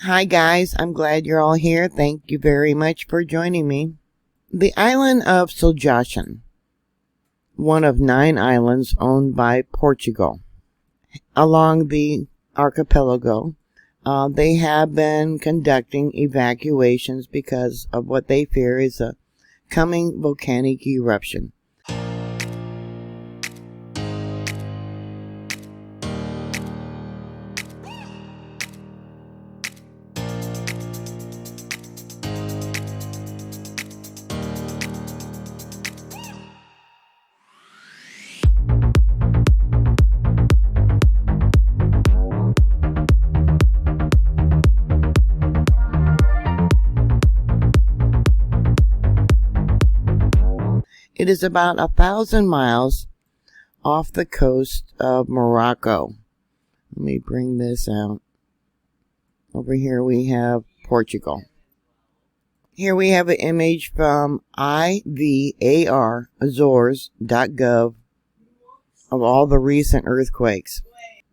Hi guys, I'm glad you're all here. Thank you very much for joining me. The island of Soljashen, one of 9 islands owned by Portugal along the archipelago. They have been conducting evacuations because of what they fear is a coming volcanic eruption. It is about 1,000 miles off the coast of Morocco. Let me bring this out. Over here we have Portugal. Here we have an image from IVAR, Azores.gov, of all the recent earthquakes.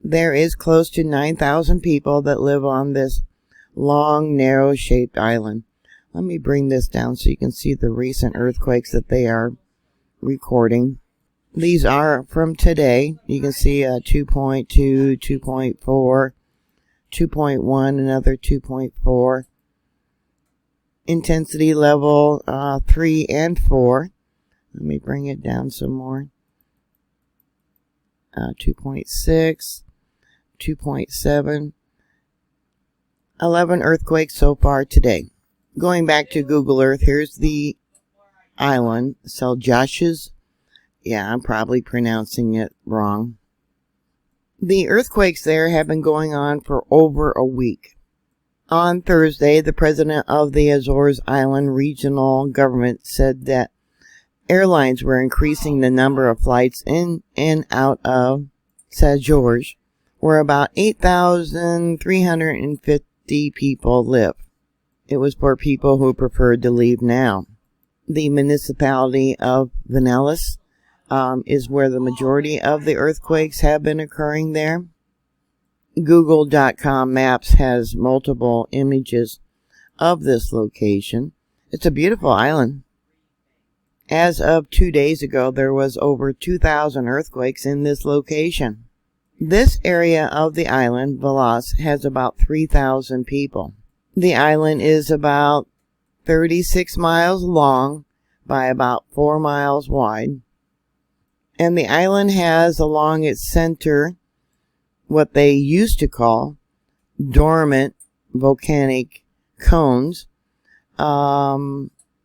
There is close to 9,000 people that live on this long, narrow-shaped island. Let me bring this down so you can see the recent earthquakes that they are recording. These are from today. You can see 2.2, 2.4, 2.1, another 2.4. Intensity level 3 and 4. Let me bring it down some more. 2.6, 2.7. 11 earthquakes so far today. Going back to Google Earth, here's the island, Soljashen. Yeah, I'm probably pronouncing it wrong. The earthquakes there have been going on for over a week. On Thursday, the president of the Azores Island regional government said that airlines were increasing the number of flights in and out of Sajorge, where about 8,350 people live. It was for people who preferred to leave now. The municipality of Vanellis is where the majority of the earthquakes have been occurring there. Google.com Maps has multiple images of this location. It's a beautiful island. As of 2 days ago, there was over 2,000 earthquakes in this location. This area of the island, Valas, has about 3,000 people. The island is about 36 miles long by about 4 miles wide. And the island has along its center what they used to call dormant volcanic cones,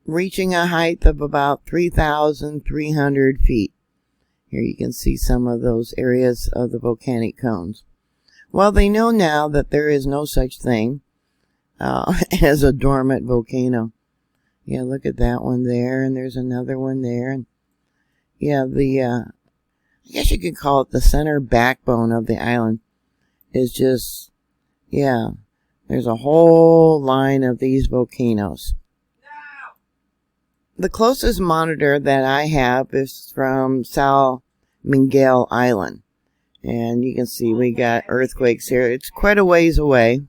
reaching a height of about 3,300 feet. Here you can see some of those areas of the volcanic cones. Well, they know now that there is no such thing as a dormant volcano. Yeah, look at that one there, and there's another one there. And yeah, I guess you could call it the center backbone of the island is just, yeah, there's a whole line of these volcanoes. The closest monitor that I have is from São Miguel Island. And you can see we got earthquakes here. It's quite a ways away.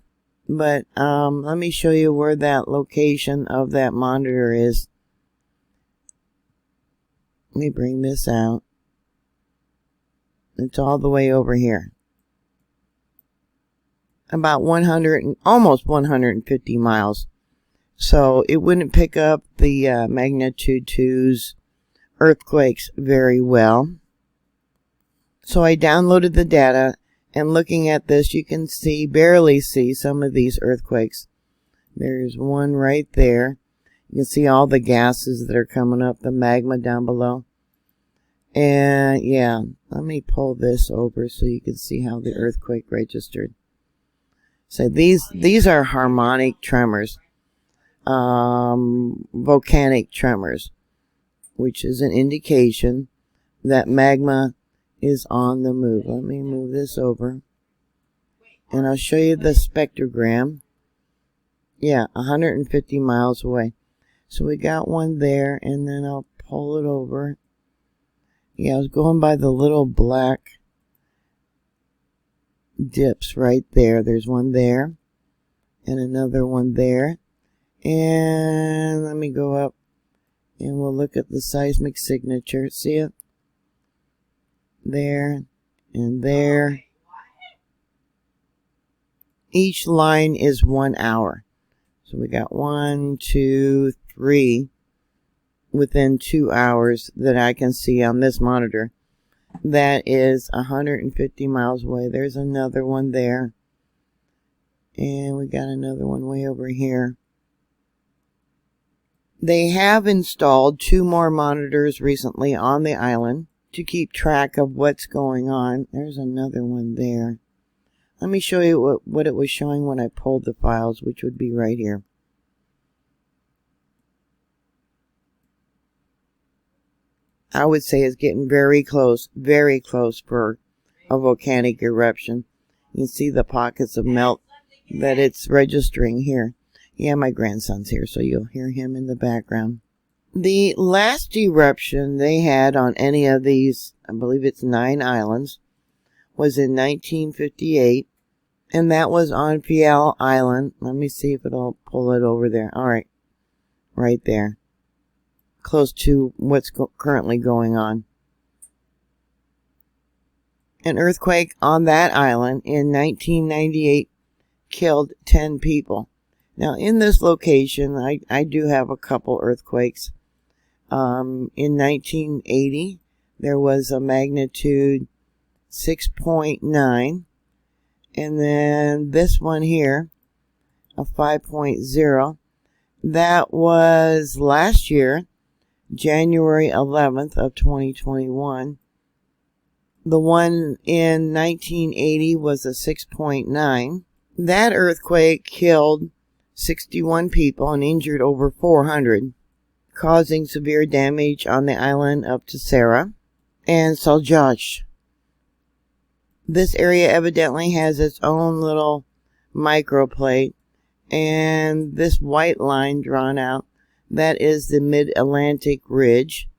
But let me show you where that location of that monitor is. Let me bring this out. It's all the way over here. About almost 150 miles. So it wouldn't pick up the magnitude 2's earthquakes very well. So I downloaded the data, and looking at this, you can barely see some of these earthquakes. There's one right there. You can see all the gases that are coming up, the magma down below. And yeah, let me pull this over so you can see how the earthquake registered. So these are harmonic tremors, volcanic tremors, which is an indication that magma is on the move. Let me move this over, and I'll show you the spectrogram. Yeah, 150 miles away. So we got one there, and then I'll pull it over. Yeah, I was going by the little black dips right there. There's one there. and another one there. And let me go up and we'll look at the seismic signature. See it? There and there. Each line is 1 hour. So we got 1, 2, 3 within 2 hours that I can see on this monitor. That is 150 miles away. There's another one there. And we got another one way over here. They have installed 2 more monitors recently on the island to keep track of what's going on. There's another one there. Let me show you what it was showing when I pulled the files, which would be right here. I would say it's getting very close for a volcanic eruption. You can see the pockets of melt that it's registering here. Yeah, my grandson's here, so you'll hear him in the background. The last eruption they had on any of these, I believe it's 9 islands, was in 1958, and that was on Fiel Island. Let me see if it'll pull it over there. All right, right there, close to what's currently going on. An earthquake on that island in 1998 killed 10 people. Now, in this location, I do have a couple earthquakes. In 1980, there was a magnitude 6.9. And then this one here, a 5.0. That was last year, January 11th of 2021. The one in 1980 was a 6.9. That earthquake killed 61 people and injured over 400, causing severe damage on the island of Tessera and Saljash. This area evidently has its own little microplate, and this white line drawn out, that is the Mid-Atlantic Ridge.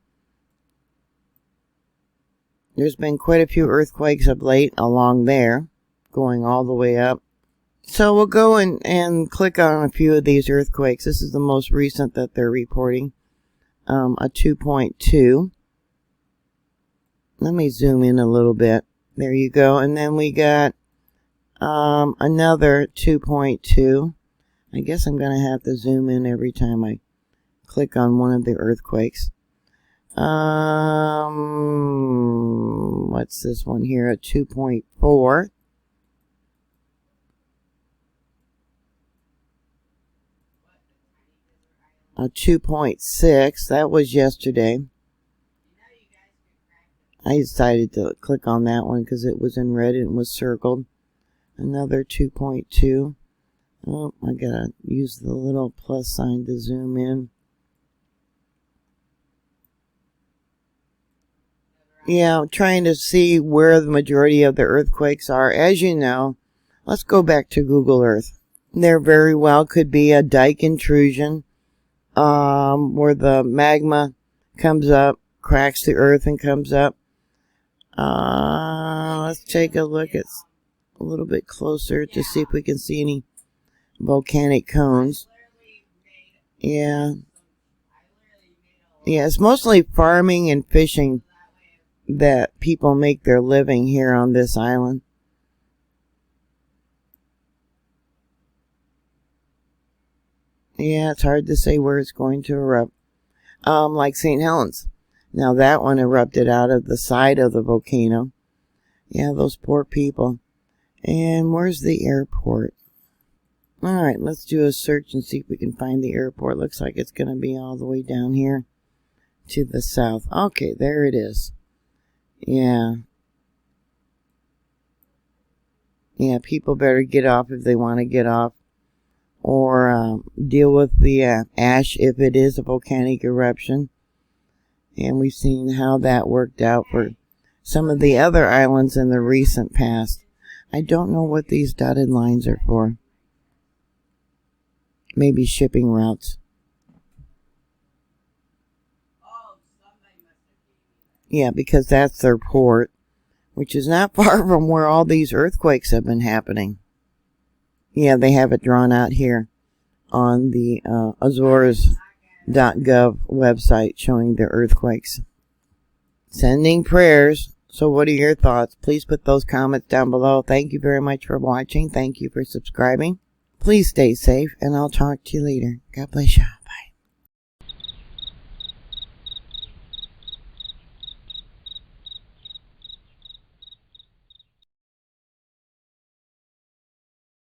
There's been quite a few earthquakes of late along there, going all the way up. So we'll go and click on a few of these earthquakes. This is the most recent that they're reporting, a 2.2. Let me zoom in a little bit. There you go. And then we got another 2.2. I guess I'm going to have to zoom in every time I click on one of the earthquakes. What's this one here? A 2.4. A 2.6. That was yesterday. I decided to click on that one because it was in red and was circled. Another 2.2. Oh, I gotta use the little plus sign to zoom in. Yeah, I'm trying to see where the majority of the earthquakes are. As you know, let's go back to Google Earth. There very well could be a dike intrusion, where the magma comes up, cracks the earth and comes up. Let's take a look at a little bit closer to see if we can see any volcanic cones. Yeah. Yeah, it's mostly farming and fishing that people make their living here on this island. Yeah, it's hard to say where it's going to erupt. Like St. Helens. Now that one erupted out of the side of the volcano. Yeah, those poor people. And where's the airport? Alright, let's do a search and see if we can find the airport. Looks like it's going to be all the way down here to the south. Okay, there it is. Yeah. Yeah, people better get off if they want to get off. Or deal with the ash if it is a volcanic eruption. And we've seen how that worked out for some of the other islands in the recent past. I don't know what these dotted lines are for. Maybe shipping routes. Yeah, because that's their port, which is not far from where all these earthquakes have been happening. Yeah, they have it drawn out here on the Azores.gov website showing the earthquakes. Sending prayers. So what are your thoughts? Please put those comments down below. Thank you very much for watching. Thank you for subscribing. Please stay safe, and I'll talk to you later. God bless you.